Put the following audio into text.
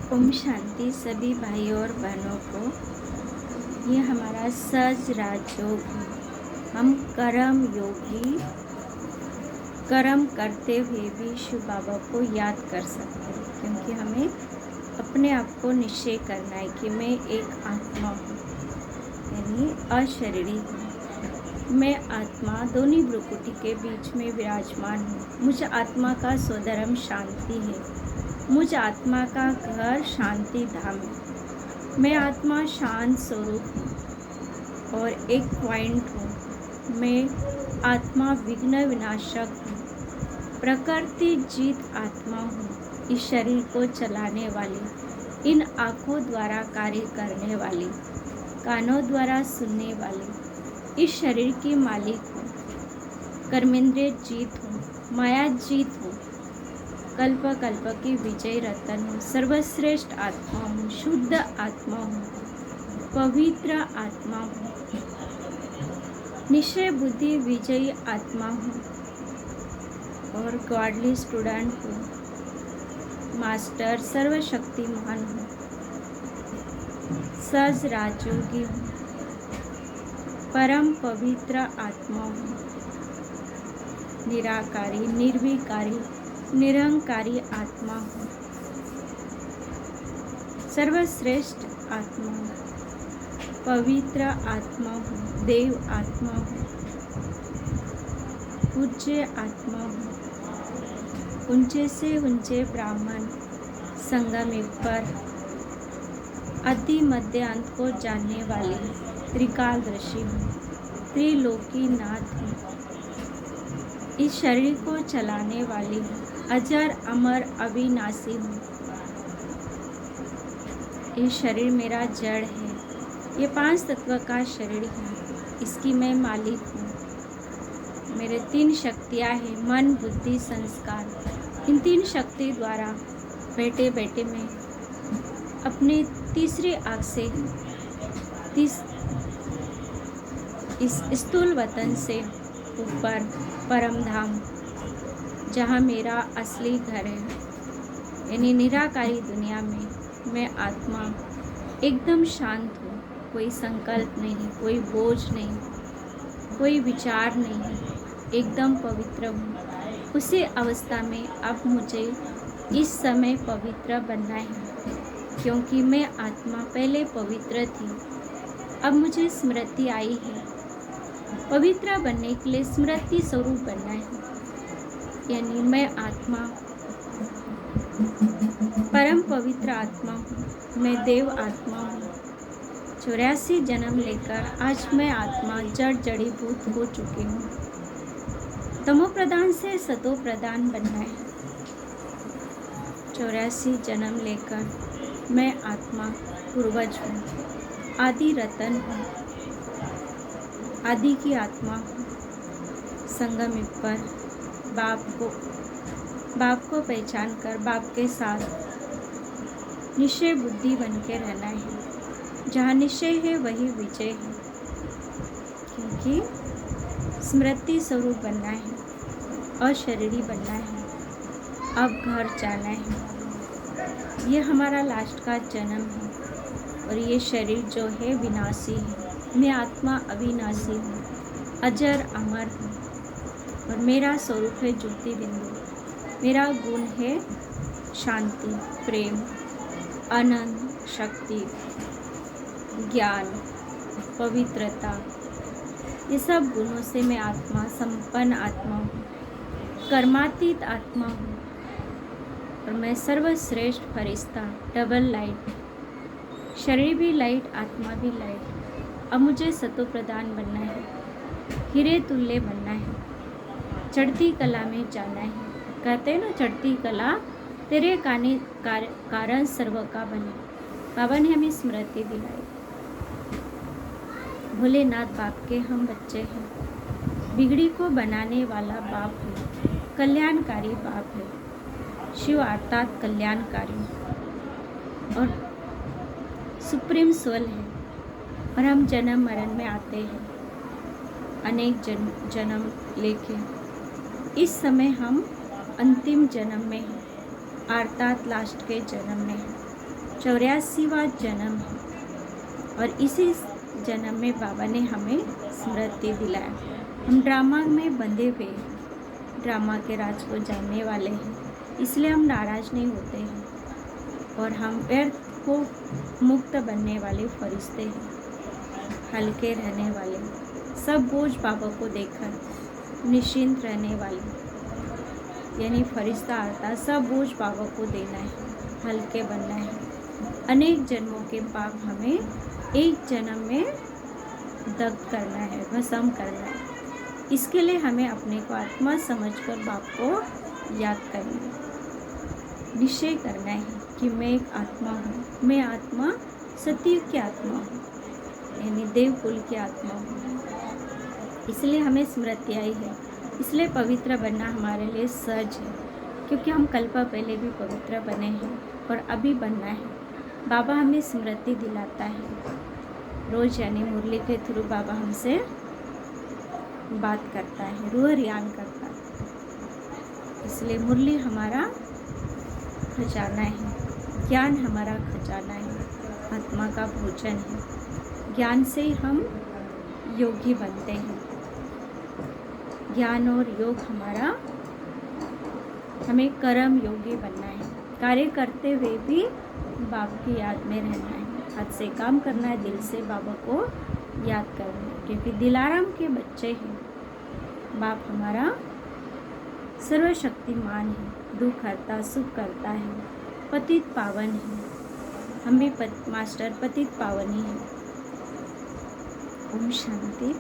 ओम शांति सभी भाइयों और बहनों को। ये हमारा सहज राजयोग है। हम कर्म योगी, कर्म करते हुए भी शिव बाबा को याद कर सकते हैं, क्योंकि हमें अपने आप को निश्चय करना है कि मैं एक आत्मा हूँ, यानी अशरीरी हूँ। मैं आत्मा दोनों भ्रुकुटी के बीच में विराजमान हूँ। मुझ आत्मा का स्वधर्म शांति है। मुझ आत्मा का घर शांति धाम है। मैं आत्मा शांत स्वरूप हूँ और एक पॉइंट हूँ। मैं आत्मा विघ्न विनाशक हूँ। प्रकृति जीत आत्मा हूँ। इस शरीर को चलाने वाली, इन आँखों द्वारा कार्य करने वाली, कानों द्वारा सुनने वाली, इस शरीर की मालिक हूँ। कर्मेंद्रिय जीत हूँ, माया जीत हूँ, कल्प कल्प की विजय रतन हूँ। सर्वश्रेष्ठ आत्मा हूँ, शुद्ध आत्मा हूँ, पवित्र आत्मा हूँ, निश्चय बुद्धि विजयी आत्मा हूँ और गॉडली स्टूडेंट हूँ। मास्टर सर्वशक्तिमान हूँ, सहज राजयोगी हूँ, परम पवित्र आत्मा हूँ, निराकारी निर्विकारी निरंकारी आत्मा हूँ, सर्वश्रेष्ठ आत्मा हूँ, पवित्र आत्मा हूँ, देव आत्मा हूँ, पूज्य आत्मा हूँ, ऊंचे से ऊंचे ब्राह्मण संगमेश्वर आदि मध्य अंत को जानने वाली त्रिकालदर्शी हूँ, त्रिलोकी नाथ हूँ, इस शरीर को चलाने वाली हूँ, अजर अमर अविनाशी हूँ। ये शरीर मेरा जड़ है। ये 5 तत्व का शरीर है, इसकी मैं मालिक हूँ। मेरे 3 शक्तियाँ हैं, मन बुद्धि संस्कार। इन 3 शक्ति द्वारा बैठे बैठे मैं अपने तीसरी आँख से इस स्थूल वतन से ऊपर परम धाम, जहाँ मेरा असली घर है, यानी निराकारी दुनिया में मैं आत्मा एकदम शांत हूँ। कोई संकल्प नहीं, कोई बोझ नहीं, कोई विचार नहीं, एकदम पवित्र हूँ। उसी अवस्था में अब मुझे इस समय पवित्र बनना है, क्योंकि मैं आत्मा पहले पवित्र थी। अब मुझे स्मृति आई है। पवित्र बनने के लिए स्मृति स्वरूप बनना है, यानी मैं आत्मा परम पवित्र आत्मा हूँ। मैं देव आत्मा हूँ। 84 जन्म लेकर आज मैं आत्मा जड़ जड़ीभूत हो चुकी हूँ। तमो प्रधान से सतो प्रधान बनना है। 84 जन्म लेकर मैं आत्मा पूर्वज हूँ, आदि रतन हूँ, आदि की आत्मा हूँ। संगम पर बाप को पहचान कर बाप के साथ निश्चय बुद्धि बन के रहना है। जहाँ निश्चय है वही विजय है, क्योंकि स्मृति स्वरूप बनना है, अशरीरी बनना है। अब घर जाना है। ये हमारा लास्ट का जन्म है और ये शरीर जो है विनाशी है। मैं आत्मा अविनाशी हूँ, अजर अमर हूँ और मेरा स्वरूप है ज्योति बिंदु। मेरा गुण है शांति, प्रेम, आनंद, शक्ति, ज्ञान, पवित्रता। ये सब गुणों से मैं आत्मा संपन्न आत्मा हूँ, कर्मातीत आत्मा हूँ और मैं सर्वश्रेष्ठ फरिश्ता, डबल लाइट। शरीर भी लाइट, आत्मा भी लाइट। अब मुझे सतो प्रधान बनना है, हीरे तुल्य बनना है, चढ़ती कला में जाना है। कहते हैं ना, चढ़ती कला तेरे कारण सर्व का बने। बाबा ने हमें स्मृति दिलाई। भोलेनाथ बाप के हम बच्चे हैं। बिगड़ी को बनाने वाला बाप है, कल्याणकारी बाप है। शिव अर्थात कल्याणकारी और सुप्रीम सोल है। और हम जन्म मरण में आते हैं, अनेक जन्म लेके। इस समय हम अंतिम जन्म में हैं, अर्थात लास्ट के जन्म में हैं। 84वां जन्म है और इसी जन्म में बाबा ने हमें स्मृति दिलाया। हम ड्रामा में बंधे हुए हैं, ड्रामा के राज को जानने वाले हैं, इसलिए हम नाराज नहीं होते हैं और हम व्यर्थ को मुक्त बनने वाले फरिश्ते हैं, हल्के रहने वाले, सब बोझ बाबा को देकर निश्चिंत रहने वाले, यानी फरिश्ता आता सब बोझ बाबा को देना है, हल्के बनना है। अनेक जन्मों के पाप हमें एक जन्म में दग्ध करना है, भस्म करना है। इसके लिए हमें अपने को आत्मा समझकर बाप को याद करना है, निश्चय करना है कि मैं एक आत्मा हूँ, मैं आत्मा सतयुग की आत्मा हूँ, यानी देवकुल की आत्मा हूँ। इसलिए हमें स्मृति आई है, इसलिए पवित्र बनना हमारे लिए सहज है, क्योंकि हम कल्प पहले भी पवित्र बने हैं और अभी बनना है। बाबा हमें स्मृति दिलाता है रोज़, यानी मुरली के थ्रू बाबा हमसे बात करता है, रूह रियान करता है। इसलिए मुरली हमारा खजाना है, ज्ञान हमारा खजाना है, आत्मा का भोजन है। ज्ञान से ही हम योगी बनते हैं। ज्ञान और योग हमारा, हमें कर्म योगी बनना है, कार्य करते हुए भी बाप की याद में रहना है, हाथ से काम करना है, दिल से बाबा को याद करना है, क्योंकि दिलाराम के बच्चे हैं। बाप हमारा सर्वशक्तिमान है, दुख हरता सुख करता है, पतित पावन है। हम भी मास्टर पतित पावन ही हैं। ओम शांति।